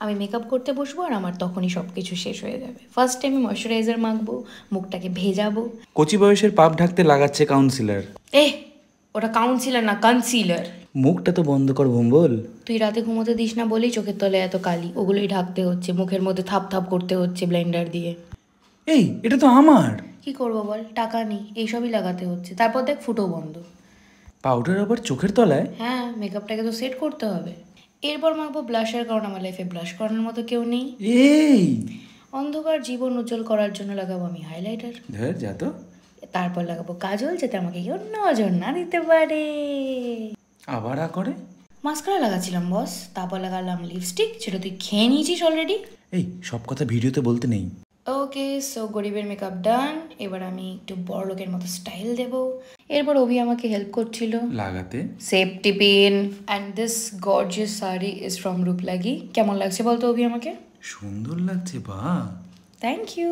আমি মেকআপ করতে বসবো আর আমার তখনই সব কিছু শেষ হয়ে যাবে। ফার্স্টে আমি ময়শ্চারাইজার মাখবো, মুখটাকে ভেজাবো। কচি বয়সের পাপ ঢাকতে লাগাচ্ছে কাউন্সিলর। ওটা কাউন্সিলর না, কনসিলার। মুখটা তো বন্ধ কর ভম্বল। তুই রাতে ঘুমোতে দিস না বলেই চোখের তলে এত কালি, ওগুলোই ঢাকতে হচ্ছে, মুখের মধ্যে থাপ থাপ করতে হচ্ছে ব্লেন্ডার দিয়ে। এটা তো আমার। কি করবো বল, টাকা নেই, এইসবই লাগাতে হচ্ছে। তারপর দেখ ফুটো বন্ধ। পাউডার আবার চোখের তলায়? হ্যাঁ, মেকআপটাকে তো সেট করতে হবে। এরপর মাখবো ব্লাশার, কারণ আমার লাইফে ব্লাশ করানোর মতো কেউ নেই। অন্ধকার জীবন উজ্জ্বল করার জন্য লাগাবো আমি হাইলাইটার। ধর যা তো। তারপর লাগাবো কাজল, যাতে আমাকে কেউ নজর না দিতে পারে। আবার করে মাস্কারা লাগাচ্ছিলাম বস, তারপর লাগালাম লিপস্টিক, যেটা তুই খেয়ে নিয়েছিস অলরেডি। সব কথা ভিডিওতে বলতে নেই। ওকে, সো গরিবের মেকআপ ডান। এবার আমি একটু বড় লোকের মতো স্টাইল দেবো। এরপর অভি আমাকে হেল্প করছিল লাগাতে। Safety pin. And this gorgeous sari is from Ruplagi. কেমন লাগছে বলতো অভি আমাকে? সুন্দর লাগছে বা। Thank you.